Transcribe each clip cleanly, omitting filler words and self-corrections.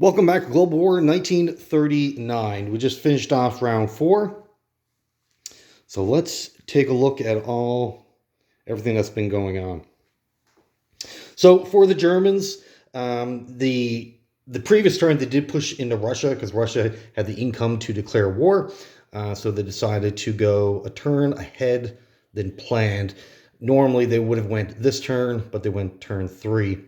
Welcome back to Global War 1939. We just finished off round 4. So let's take a look at everything that's been going on. So for the Germans, the previous turn they did push into Russia because Russia had the income to declare war. So they decided to go a turn ahead than planned. Normally they would have went this turn, but they went turn 3.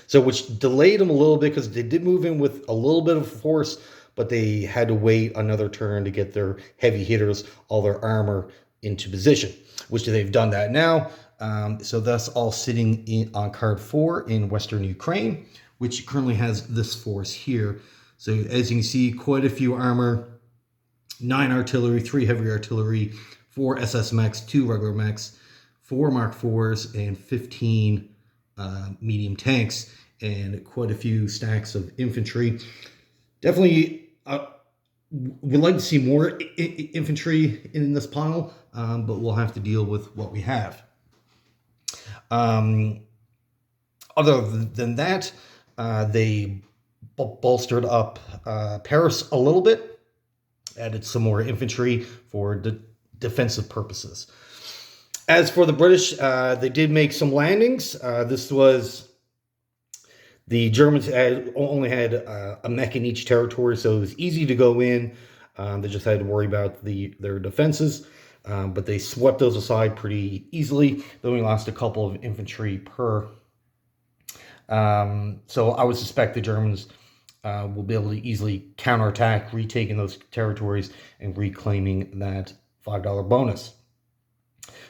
So which delayed them a little bit because they did move in with a little bit of force, but they had to wait another turn to get their heavy hitters, all their armor into position, which they've done that now. So that's all sitting on card 4 in Western Ukraine, which currently has this force here. So as you can see, quite a few armor, 9 artillery, 3 heavy artillery, 4 SS mechs, 2 regular mechs, 4 Mark IVs, and 15 medium tanks, and quite a few stacks of infantry. Definitely we'd like to see more infantry in this pile, but we'll have to deal with what we have. Other than that, they bolstered up Paris a little bit, added some more infantry for defensive purposes. As for the British, they did make some landings. The Germans only had a mech in each territory, so it was easy to go in. They just had to worry about their defenses, but they swept those aside pretty easily. They only lost a couple of infantry per. So I would suspect the Germans will be able to easily counterattack, retaking those territories and reclaiming that $5 bonus.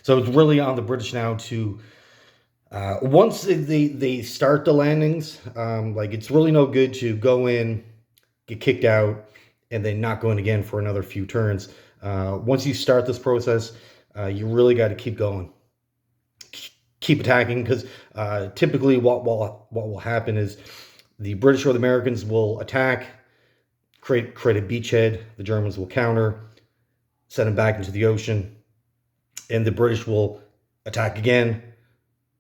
So it's really on the British now to, once they start the landings, it's really no good to go in, get kicked out, and then not go in again for another few turns. Once you start this process, you really got to keep going. Keep attacking, because typically what will happen is the British or the Americans will attack, create a beachhead, the Germans will counter, send them back into the ocean, and the British will attack again,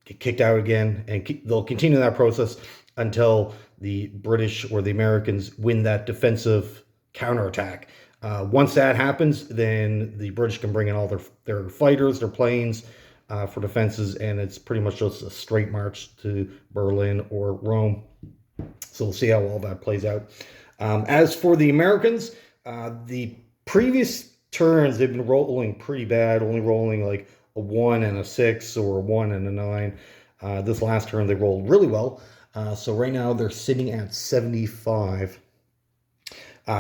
get kicked out again, and they'll continue that process until the British or the Americans win that defensive counterattack. Once that happens, then the British can bring in all their fighters, their planes for defenses, and it's pretty much just a straight march to Berlin or Rome. So we'll see how all that plays out. As for the Americans, the previous turns they've been rolling pretty bad, only rolling like a 1 and a 6 or a 1 and a 9. This last turn they rolled really well. So right now they're sitting at 75.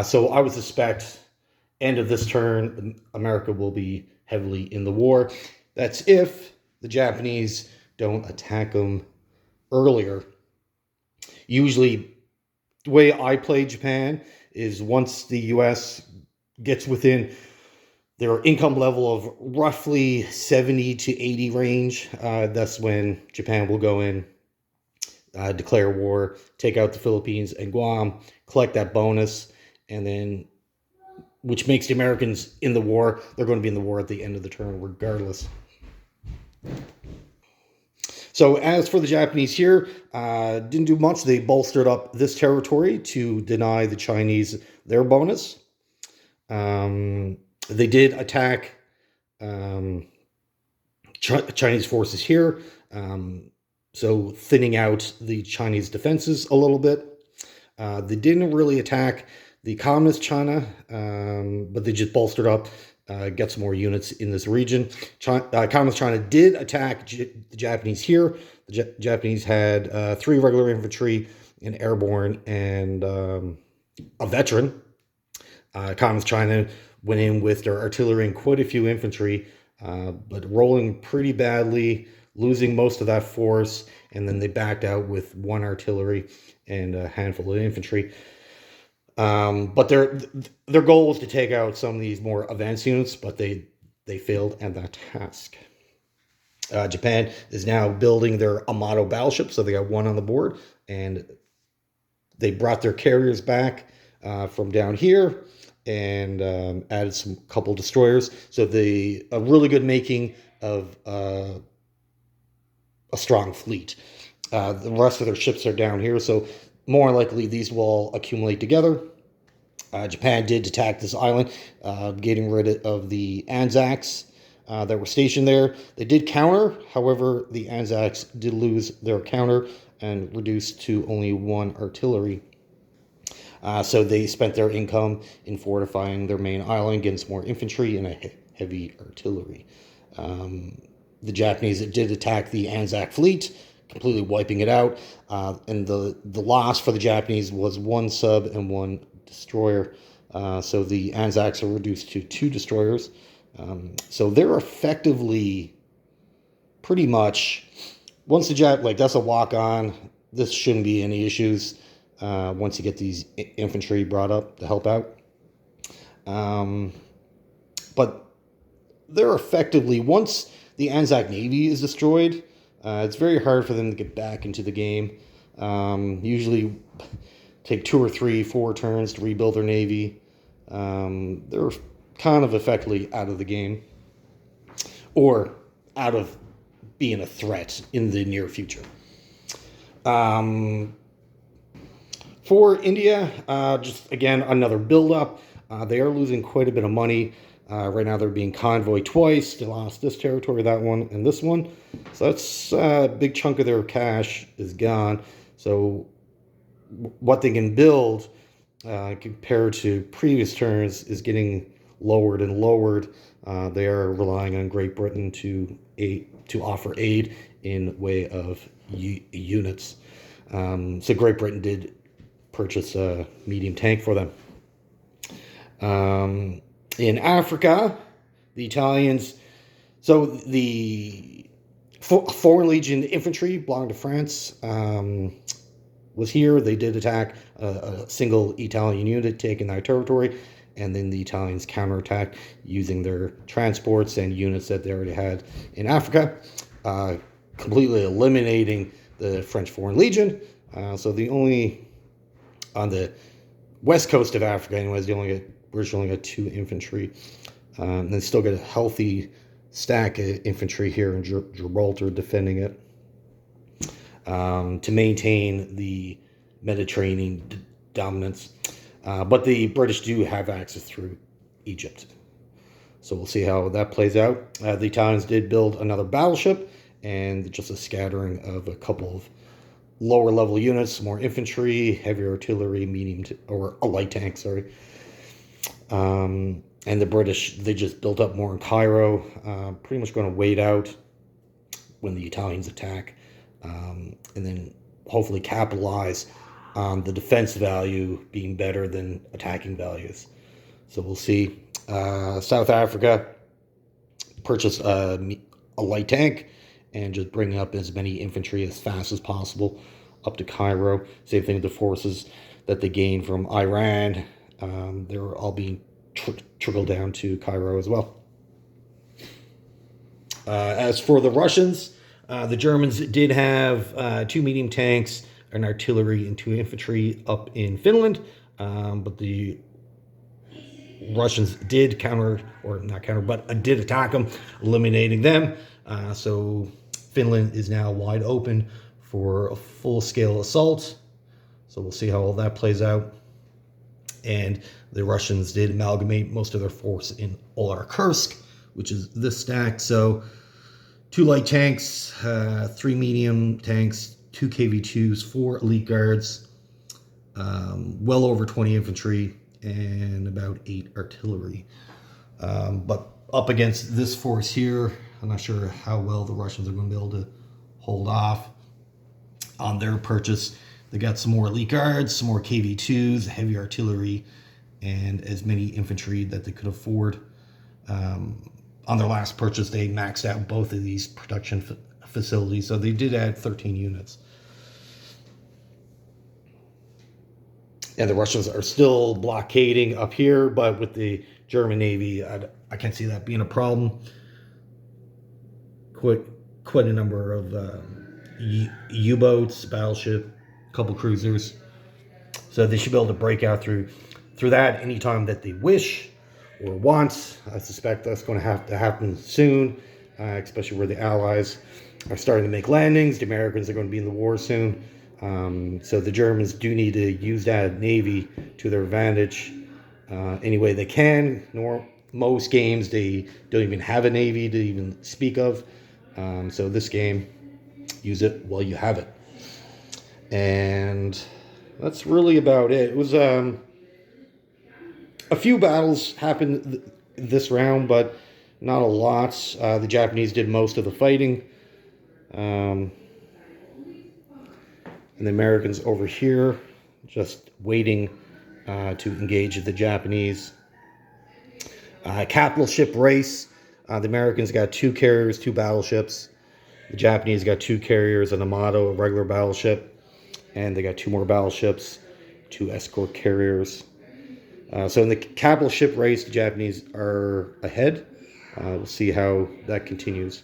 So I would suspect end of this turn, America will be heavily in the war. That's if the Japanese don't attack them earlier. Usually, the way I play Japan is once the U.S. gets within their income level of roughly 70 to 80 range, that's when Japan will go in, declare war, take out the Philippines and Guam, collect that bonus, and then, which makes the Americans in the war. They're going to be in the war at the end of the turn regardless. So as for the Japanese here, didn't do much. They bolstered up this territory to deny the Chinese their bonus. They did attack Chinese forces here, so thinning out the Chinese defenses a little bit. They didn't really attack the Communist China, but they just bolstered up, get some more units in this region. Communist China did attack the Japanese here. The Japanese had 3 regular infantry, an airborne, and a veteran. Communist China went in with their artillery and quite a few infantry, but rolling pretty badly, losing most of that force, and then they backed out with 1 artillery and a handful of infantry. But their goal was to take out some of these more advanced units, but they failed at that task. Japan is now building their Amato battleship, so they got 1 on the board, and they brought their carriers back from down here and added some couple destroyers. So a really good making of a strong fleet. The rest of their ships are down here, so more likely these will all accumulate together. Japan did attack this island, getting rid of the Anzacs that were stationed there. They did counter, however, the Anzacs did lose their counter and reduced to only 1 artillery. So they spent their income in fortifying their main island against more infantry and a heavy artillery. The Japanese did attack the Anzac fleet, completely wiping it out. And the loss for the Japanese was 1 sub and 1 destroyer. So the Anzacs are reduced to 2 destroyers. So they're effectively pretty much, once the that's a walk on. This shouldn't be any issues once you get these infantry brought up to help out. But they're effectively, once the Anzac Navy is destroyed, it's very hard for them to get back into the game. Usually take 2 or 3, 4 turns to rebuild their navy. They're kind of effectively out of the game, or out of being a threat in the near future. For India, just again, another build-up. They are losing quite a bit of money. Right now they're being convoyed twice. They lost this territory, that one, and this one. So that's a big chunk of their cash is gone. So what they can build compared to previous turns is getting lowered and lowered. They are relying on Great Britain to offer aid in way of units. So Great Britain did purchase a medium tank for them. In Africa, the Italians, so the Foreign Legion infantry belonging to France was here. They did attack a single Italian unit, taking their territory, and then the Italians counterattacked using their transports and units that they already had in Africa, completely eliminating the French Foreign Legion. So the only, on the west coast of Africa anyways, British only got 2 infantry. And they still got a healthy stack of infantry here in Gibraltar defending it, to maintain the Mediterranean dominance. But the British do have access through Egypt. So we'll see how that plays out. The Italians did build another battleship, and just a scattering of a couple of lower level units, more infantry, heavy artillery, or a light tank, sorry. And the British, they just built up more in Cairo, pretty much going to wait out when the Italians attack, and then hopefully capitalize on the defense value being better than attacking values. So we'll see. South Africa purchased a light tank and just bring up as many infantry as fast as possible up to Cairo. Same thing with the forces that they gained from Iran. They're all being trickled down to Cairo as well. As for the Russians, the Germans did have 2 medium tanks, an artillery, and 2 infantry up in Finland, but the Russians did did attack them, eliminating them. So Finland is now wide open for a full-scale assault. So we'll see how all that plays out. And the Russians did amalgamate most of their force in Olar-Kursk, which is this stack. So 2 light tanks, 3 medium tanks, 2 KV-2s, 4 elite guards, well over 20 infantry, and about 8 artillery. But up against this force here, I'm not sure how well the Russians are going to be able to hold off on their purchase. They got some more elite guards, some more KV-2s, heavy artillery, and as many infantry that they could afford. On their last purchase, they maxed out both of these production facilities, so they did add 13 units. And the Russians are still blockading up here, but with the German Navy, I can't see that being a problem. Quite a number of U-boats, battleship, a couple cruisers. So they should be able to break out through that anytime that they wish or want. I suspect that's going to have to happen soon, especially where the Allies are starting to make landings. The Americans are going to be in the war soon. So the Germans do need to use that navy to their advantage any way they can. Most games, they don't even have a navy to even speak of. So this game, use it while you have it. And that's really about it. It was a few battles happened this round, but not a lot. The Japanese did most of the fighting. And the Americans over here just waiting to engage the Japanese. Capital ship race. The Americans got 2 carriers, 2 battleships. The Japanese got 2 carriers, an Amato, a regular battleship. And they got 2 more battleships, 2 escort carriers. So in the capital ship race, the Japanese are ahead. We'll see how that continues.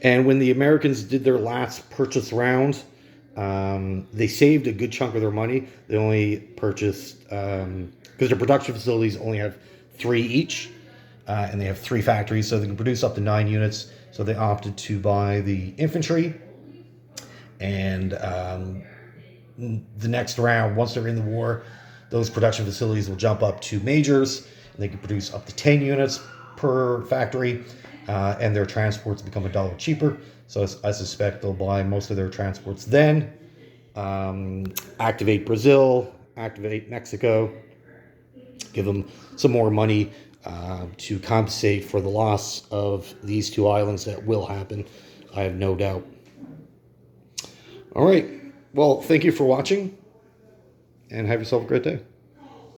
And when the Americans did their last purchase round, they saved a good chunk of their money. They only purchased, because their production facilities only have 3 each, and they have 3 factories, so they can produce up to 9 units. So they opted to buy the infantry. And the next round, once they're in the war, those production facilities will jump up to majors, and they can produce up to 10 units per factory, and their transports become $1 cheaper. So I suspect they'll buy most of their transports then, activate Brazil, activate Mexico, give them some more money to compensate for the loss of these 2 islands. That will happen, I have no doubt. All right. Well, thank you for watching, and have yourself a great day.